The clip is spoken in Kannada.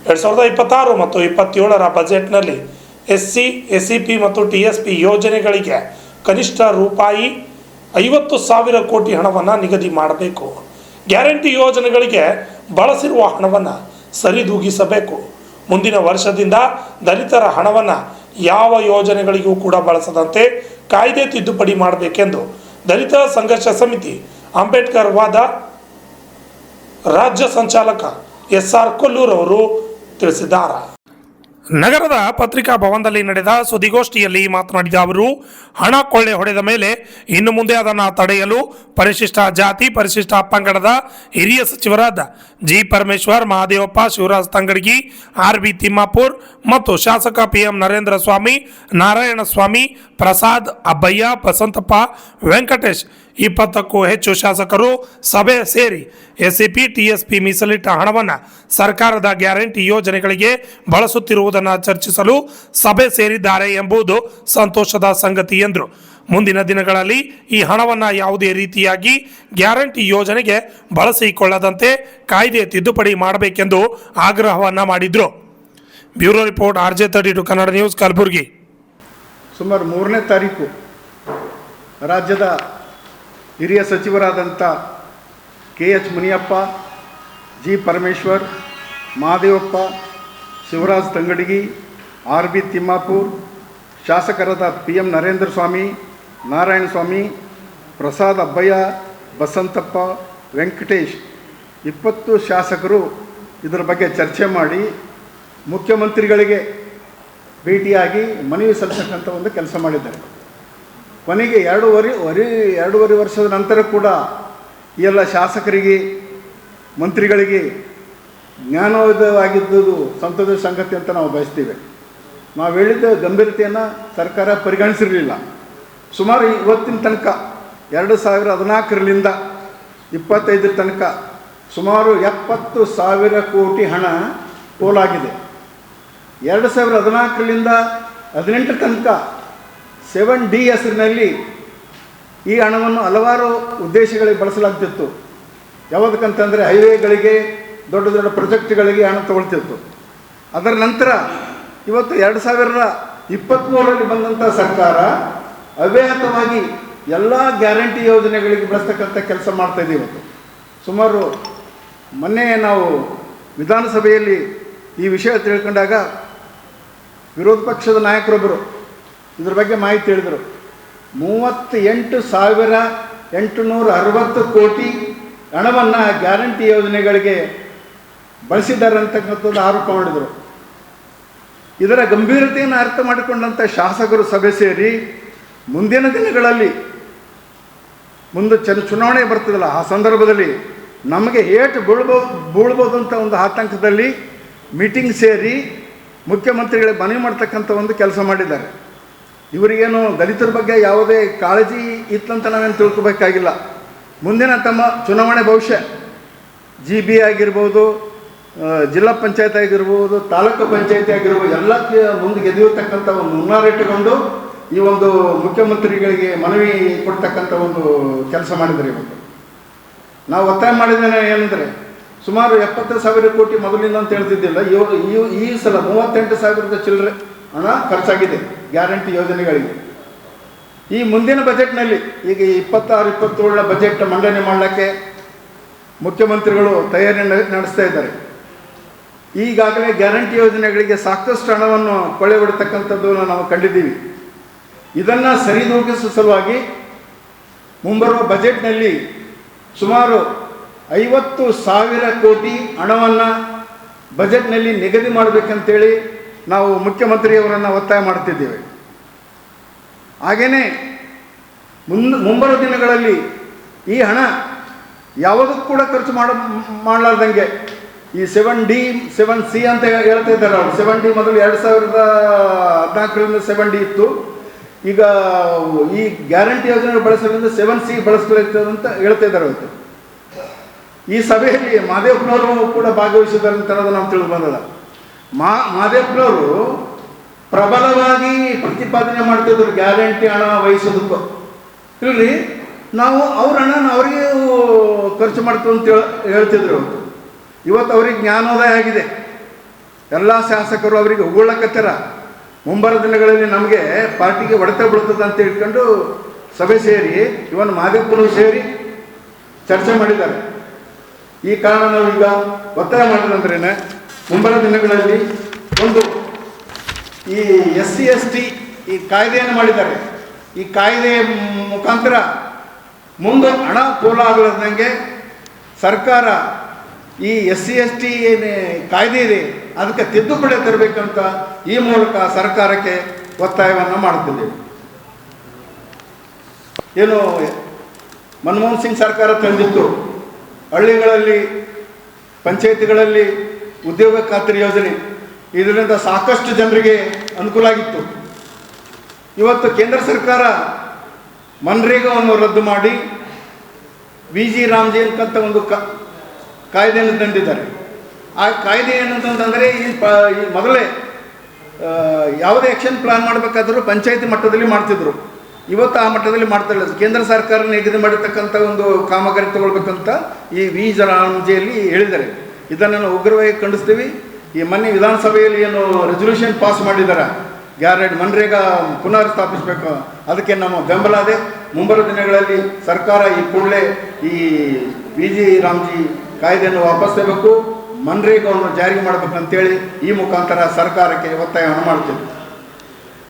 2026 ಮತ್ತು 27ರ ಬಜೆಟ್ನಲ್ಲಿ SC, SCP ಮತ್ತು TSP ಯೋಜನೆಗಳಿಗೆ ಕನಿಷ್ಠ ರೂಪಾಯಿ 50,000 ಕೋಟಿ ಹಣವನ್ನು ನಿಗದಿ ಮಾಡಬೇಕು. ಗ್ಯಾರಂಟಿ ಯೋಜನೆಗಳಿಗೆ ಬಳಸಿರುವ ಹಣವನ್ನು ಸರಿದೂಗಿಸಬೇಕು. ಮುಂದಿನ ವರ್ಷದಿಂದ ದಲಿತರ ಹಣವನ್ನು ಯಾವ ಯೋಜನೆಗಳಿಗೂ ಕೂಡ ಬಳಸದಂತೆ ಕಾಯ್ದೆ ತಿದ್ದುಪಡಿ ಮಾಡಬೇಕೆಂದು ದಲಿತ ಸಂಘರ್ಷ ಸಮಿತಿ ಅಂಬೇಡ್ಕರ್ ವಾದ ರಾಜ್ಯ ಸಂಚಾಲಕ SR ಕೊಲ್ಲೂರ್ ಅವರು ತಿಳಿಸಿದ್ದಾರೆ. ನಗರದ ಪತ್ರಿಕಾ ಭವನದಲ್ಲಿ ನಡೆದ ಸುದ್ದಿಗೋಷ್ಠಿಯಲ್ಲಿ ಮಾತನಾಡಿದ ಅವರು, ಹಣ ಕೊಳ್ಳೆ ಹೊಡೆದ ಮೇಲೆ ಇನ್ನು ಮುಂದೆ ಅದನ್ನು ತಡೆಯಲು ಪರಿಶಿಷ್ಟ ಜಾತಿ ಪರಿಶಿಷ್ಟ ಪಂಗಡದ ಹಿರಿಯ ಸಚಿವರಾದ ಜಿ ಪರಮೇಶ್ವರ್, ಮಹಾದೇವಪ್ಪ, ಶಿವರಾಜ್ ತಂಗಡಗಿ, RB ತಿಮ್ಮಾಪುರ್ ಮತ್ತು ಶಾಸಕ PM ನರೇಂದ್ರ ಸ್ವಾಮಿ, ನಾರಾಯಣ ಸ್ವಾಮಿ, ಪ್ರಸಾದ್, ಅಬ್ಬಯ್ಯ, ಬಸಂತಪ್ಪ, ವೆಂಕಟೇಶ್ 20ಕ್ಕೂ ಹೆಚ್ಚು ಶಾಸಕರು ಸಭೆ ಸೇರಿ SCP, TSP ಮೀಸಲಿಟ್ಟ ಹಣವನ್ನು ಸರ್ಕಾರದ ಗ್ಯಾರಂಟಿ ಯೋಜನೆಗಳಿಗೆ ಬಳಸುತ್ತಿರುವುದನ್ನು ಚರ್ಚಿಸಲು ಸಭೆ ಸೇರಿದ್ದಾರೆ ಎಂಬುದು ಸಂತೋಷದ ಸಂಗತಿ ಎಂದರು. ಮುಂದಿನ ದಿನಗಳಲ್ಲಿ ಈ ಹಣವನ್ನು ಯಾವುದೇ ರೀತಿಯಾಗಿ ಗ್ಯಾರಂಟಿ ಯೋಜನೆಗೆ ಬಳಸಿಕೊಳ್ಳದಂತೆ ಕಾಯ್ದೆ ತಿದ್ದುಪಡಿ ಮಾಡಬೇಕೆಂದು ಆಗ್ರಹವನ್ನು ಮಾಡಿದರು. Bureau report RJ32 Kannada news, Kalaburagi. ಸುಮಾರು 3ನೇ ತಾರೀಕು ರಾಜ್ಯದ ಹಿರಿಯ ಸಚಿವರಾದಂಥ KH Muniyappa, G Parameshwar, Mahadevappa, Shivaraj Tangadagi, RB Timmapur, ಶಾಸಕರಾದ PM ನರೇಂದ್ರ ಸ್ವಾಮಿ, ನಾರಾಯಣ ಸ್ವಾಮಿ, ಪ್ರಸಾದ್, ಅಬ್ಬಯ್ಯ, ಬಸಂತಪ್ಪ, ವೆಂಕಟೇಶ್ 20 ಶಾಸಕರು ಇದರ ಬಗ್ಗೆ ಚರ್ಚೆ ಮಾಡಿ ಮುಖ್ಯಮಂತ್ರಿಗಳಿಗೆ ಭೇಟಿಯಾಗಿ ಮನವಿ ಸಲ್ಲಿಸಕ್ಕಂಥ ಒಂದು ಕೆಲಸ ಮಾಡಿದ್ದಾರೆ. ಕೊನೆಗೆ ಎರಡೂವರೆ ವರ್ಷದ ನಂತರ ಕೂಡ ಈ ಎಲ್ಲ ಶಾಸಕರಿಗೆ, ಮಂತ್ರಿಗಳಿಗೆ ಜ್ಞಾನೋದಯವಾಗಿದ್ದುದು ಸಂತೋಷದ ಸಂಗತಿ ಅಂತ ನಾವು ಬಯಸ್ತೀವಿ. ನಾವು ಹೇಳಿದ್ದ ಗಂಭೀರತೆಯನ್ನು ಸರ್ಕಾರ ಪರಿಗಣಿಸಿರಲಿಲ್ಲ. ಸುಮಾರು ಇವತ್ತಿನ ತನಕ 2014ರಿಂದ 25 ತನಕ ಸುಮಾರು 70,000 ಕೋಟಿ ಹಣ ಪೋಲಾಗಿದೆ. 2014ರಿಂದ 18 ತನಕ 7D ಹೆಸರಿನಲ್ಲಿ ಈ ಹಣವನ್ನು ಹಲವಾರು ಉದ್ದೇಶಗಳಿಗೆ ಬಳಸಲಾಗ್ತಿತ್ತು. ಯಾವುದಕ್ಕಂತಂದರೆ ಹೈವೇಗಳಿಗೆ, ದೊಡ್ಡ ದೊಡ್ಡ ಪ್ರಾಜೆಕ್ಟ್ಗಳಿಗೆ ಹಣ ತಗೊಳ್ತಿತ್ತು. ಅದರ ನಂತರ ಇವತ್ತು 2023ರಲ್ಲಿ ಬಂದಂಥ ಸರ್ಕಾರ ಅವ್ಯಾಹತವಾಗಿ ಎಲ್ಲ ಗ್ಯಾರಂಟಿ ಯೋಜನೆಗಳಿಗೆ ಬಳಸ್ತಕ್ಕಂಥ ಕೆಲಸ ಮಾಡ್ತಾಯಿದೆ. ಇವತ್ತು ಸುಮಾರು ಮೊನ್ನೆ ನಾವು ವಿಧಾನಸಭೆಯಲ್ಲಿ ಈ ವಿಷಯ ತಿಳ್ಕೊಂಡಾಗ ವಿರೋಧ ಪಕ್ಷದ ನಾಯಕರೊಬ್ಬರು ಇದ್ರ ಬಗ್ಗೆ ಮಾಹಿತಿ ಹೇಳಿದರು. 38,860 ಕೋಟಿ ಹಣವನ್ನು ಗ್ಯಾರಂಟಿ ಯೋಜನೆಗಳಿಗೆ ಬಳಸಿದ್ದಾರೆ ಅಂತಕ್ಕಂಥದ್ದು ಆರೋಪ ಮಾಡಿದರು. ಇದರ ಗಂಭೀರತೆಯನ್ನು ಅರ್ಥ ಮಾಡಿಕೊಂಡಂಥ ಶಾಸಕರು ಸಭೆ ಸೇರಿ ಮುಂದಿನ ದಿನಗಳಲ್ಲಿ ಮುಂದೆ ಚುನಾವಣೆ ಬರ್ತದಲ್ಲ, ಆ ಸಂದರ್ಭದಲ್ಲಿ ನಮಗೆ ಏಟು ಬೀಳ್ಬೋದು ಅಂತ ಒಂದು ಆತಂಕದಲ್ಲಿ ಮೀಟಿಂಗ್ ಸೇರಿ ಮುಖ್ಯಮಂತ್ರಿಗಳಿಗೆ ಮನವಿ ಮಾಡ್ತಕ್ಕಂಥ ಒಂದು ಕೆಲಸ ಮಾಡಿದ್ದಾರೆ. ಇವರಿಗೇನು ದಲಿತರ ಬಗ್ಗೆ ಯಾವುದೇ ಕಾಳಜಿ ಇತ್ತಂತ ನಾವೇನು ತಿಳ್ಕೊಬೇಕಾಗಿಲ್ಲ. ಮುಂದಿನ ತಮ್ಮ ಚುನಾವಣೆ ಭವಿಷ್ಯ GB ಆಗಿರ್ಬೋದು, ಜಿಲ್ಲಾ ಪಂಚಾಯತ್ ಆಗಿರ್ಬೋದು, ತಾಲೂಕು ಪಂಚಾಯತಿ ಆಗಿರ್ಬೋದು, ಎಲ್ಲಕ್ಕೆ ಮುಂದೆ ಗೆದಿಯತಕ್ಕಂಥ ಒಂದು ಮುನ್ನಾರಿಟ್ಟುಕೊಂಡು ಈ ಒಂದು ಮುಖ್ಯಮಂತ್ರಿಗಳಿಗೆ ಮನವಿ ಕೊಡ್ತಕ್ಕಂಥ ಒಂದು ಕೆಲಸ ಮಾಡಿದ್ದಾರೆ. ಇವತ್ತು ನಾವು ಒತ್ತಾಯ ಮಾಡಿದ್ದೇನೆ ಏನಂದರೆ, ಸುಮಾರು 70,000 ಕೋಟಿ ಮೊದಲಿಂದ ಅಂತ ಹೇಳ್ತಿದ್ದಿಲ್ಲ, ಈ ಸಲ 38,000 ಚಿಲ್ಲರೆ ಹಣ ಖರ್ಚಾಗಿದೆ ಗ್ಯಾರಂಟಿ ಯೋಜನೆಗಳಿಗೆ. ಈ ಮುಂದಿನ ಬಜೆಟ್ನಲ್ಲಿ ಈಗ 26-27 ಬಜೆಟ್ ಮಂಡನೆ ಮಾಡಲಿಕ್ಕೆ ಮುಖ್ಯಮಂತ್ರಿಗಳು ತಯಾರಿ ನಡೆಸ್ತಾ ಇದ್ದಾರೆ. ಈಗಾಗಲೇ ಗ್ಯಾರಂಟಿ ಯೋಜನೆಗಳಿಗೆ ಸಾಕಷ್ಟು ಹಣವನ್ನು ಕೊಳ್ಳೆ ಹೊಡೆತಕ್ಕಂಥದ್ದನ್ನು ನಾವು ಕಂಡಿದ್ದೀವಿ. ಇದನ್ನು ಸರಿದೂಗಿಸುವ ಸಲುವಾಗಿ ಮುಂಬರುವ ಬಜೆಟ್ನಲ್ಲಿ ಸುಮಾರು 50,000 ಕೋಟಿ ಹಣವನ್ನು ಬಜೆಟ್ನಲ್ಲಿ ನಿಗದಿ ಮಾಡಬೇಕಂತೇಳಿ ನಾವು ಮುಖ್ಯಮಂತ್ರಿಯವರನ್ನು ಒತ್ತಾಯ ಮಾಡ್ತಿದ್ದೇವೆ. ಹಾಗೆಯೇ ಮುಂಬರುವ ದಿನಗಳಲ್ಲಿ ಈ ಹಣ ಯಾವುದಕ್ಕೂ ಕೂಡ ಖರ್ಚು ಮಾಡಲಾರ್ದಂಗೆ ಈ 7D 7C ಅಂತ ಹೇಳ್ತಾ ಇದ್ದಾರೆ ಅವರು. 7D ಮೊದಲು 2014ರಿಂದ 7D ಇತ್ತು. ಈಗ ಈ ಗ್ಯಾರಂಟಿ ಯೋಜನೆ ಬಳಸೋದ್ರಿಂದ 7C ಬಳಸ್ಕೊಳ್ತದೆ ಅಂತ ಹೇಳ್ತಾ ಇದ್ದಾರೆ ಅವತ್ತು. ಈ ಸಭೆಯಲ್ಲಿ ಮಹದೇವಪ್ಪನವರು ಕೂಡ ಭಾಗವಹಿಸಿದ್ದಾರೆ ಅಂತ ನಾವು ತಿಳಿದು ಬಂದದ. ಮಹದೇವಪ್ಪನವರು ಪ್ರಬಲವಾಗಿ ಪ್ರತಿಪಾದನೆ ಮಾಡ್ತಿದ್ರು ಗ್ಯಾರಂಟಿ ಹಣ ವಹಿಸೋದಕ್ಕೂ. ಇಲ್ರಿ, ನಾವು ಅವ್ರ ಹಣನ ಅವರಿಗೆ ಖರ್ಚು ಮಾಡ್ತೀವಿ ಅಂತ ಹೇಳ್ತಿದ್ರು. ಇವತ್ತು ಅವ್ರಿಗೆ ಜ್ಞಾನೋದಯ ಆಗಿದೆ. ಎಲ್ಲ ಶಾಸಕರು ಅವರಿಗೆ ಉಗುಳಕತ್ತಾರ. ಮುಂಬರುವ ದಿನಗಳಲ್ಲಿ ನಮಗೆ ಪಾರ್ಟಿಗೆ ಹೊಡೆತ ಬೀಳ್ತದೆ ಅಂತ ಹೇಳ್ಕೊಂಡು ಸಭೆ ಸೇರಿ ಇವನ್ ಮಾದೇಪುರ ಸೇರಿ ಚರ್ಚೆ ಮಾಡಿದ್ದಾರೆ. ಈ ಕಾರಣ ನಾವು ಈಗ ಒತ್ತಾಯ ಮಾಡಿದಂದ್ರೇನೆ ಮುಂಬರುವ ದಿನಗಳಲ್ಲಿ ಒಂದು ಈ SC/ST ಈ ಕಾಯ್ದೆಯನ್ನು ಮಾಡಿದ್ದಾರೆ. ಈ ಕಾಯ್ದೆಯ ಮುಖಾಂತರ ಮುಂದೆ ಹಣ ಪೋಲಾಗದಂಗೆ ಸರ್ಕಾರ ಈ SC/ST ಏನೇ ಕಾಯ್ದೆ ಇದೆ ಅದಕ್ಕೆ ತಿದ್ದುಪಡಿ ತರಬೇಕಂತ ಈ ಮೂಲಕ ಸರ್ಕಾರಕ್ಕೆ ಒತ್ತಾಯವನ್ನು ಮಾಡುತ್ತಿದ್ದೇವೆ. ಏನು ಮನಮೋಹನ್ ಸಿಂಗ್ ಸರ್ಕಾರ ತಂದಿತ್ತು, ಹಳ್ಳಿಗಳಲ್ಲಿ ಪಂಚಾಯತಿಗಳಲ್ಲಿ ಉದ್ಯೋಗ ಖಾತ್ರಿ ಯೋಜನೆ, ಇದರಿಂದ ಸಾಕಷ್ಟು ಜನರಿಗೆ ಅನುಕೂಲ ಆಗಿತ್ತು. ಇವತ್ತು ಕೇಂದ್ರ ಸರ್ಕಾರ ಮನ್ರೇಗಾವನ್ನು ರದ್ದು ಮಾಡಿ VG ರಾಮ್ಜಿ ಅಂತಕ್ಕಂಥ ಒಂದು ಕಾಯ್ದೆಯನ್ನು ತಂದಿದ್ದಾರೆ. ಆ ಕಾಯ್ದೆ ಏನಂತಂದರೆ ಈ ಮೊದಲೇ ಯಾವುದೇ ಆ್ಯಕ್ಷನ್ ಪ್ಲಾನ್ ಮಾಡಬೇಕಾದರೂ ಪಂಚಾಯತಿ ಮಟ್ಟದಲ್ಲಿ ಮಾಡ್ತಿದ್ರು. ಇವತ್ತು ಆ ಮಟ್ಟದಲ್ಲಿ ಮಾಡ್ತಾ ಇಲ್ಲ. ಕೇಂದ್ರ ಸರ್ಕಾರ ನಿಗದಿ ಮಾಡಿರ್ತಕ್ಕಂಥ ಒಂದು ಕಾಮಗಾರಿ ತಗೊಳ್ಬೇಕಂತ ಈ VG ರಾಮ್ಜಿಯಲ್ಲಿ ಹೇಳಿದ್ದಾರೆ. ಇದನ್ನು ನಾವು ಉಗ್ರವಾಗಿ ಖಂಡಿಸ್ತೀವಿ. ಈ ಮೊನ್ನೆ ವಿಧಾನಸಭೆಯಲ್ಲಿ ಏನು ರೆಸೊಲ್ಯೂಷನ್ ಪಾಸ್ ಮಾಡಿದ್ದಾರೆ, ಗ್ಯಾರಂಟಿ ಮನ್ರೇಗಾ ಪುನರ್ ಸ್ಥಾಪಿಸಬೇಕು, ಅದಕ್ಕೆ ನಮ್ಮ ಬೆಂಬಲ ಇದೆ. ಮುಂಬರುವ ದಿನಗಳಲ್ಲಿ ಸರ್ಕಾರ ಈ ಕೂಡಲೇ ಈ VG ರಾಮ್ಜಿ ಕಾಯ್ದೆಯನ್ನು ವಾಪಸ್ ತರಬೇಕು, ಮನ್ರೇಗಾವನ್ನು ಜಾರಿ ಮಾಡಬೇಕಂತೇಳಿ ಈ ಮುಖಾಂತರ ಸರ್ಕಾರಕ್ಕೆ ಒತ್ತಾಯವನ್ನು ಮಾಡ್ತೇವೆ.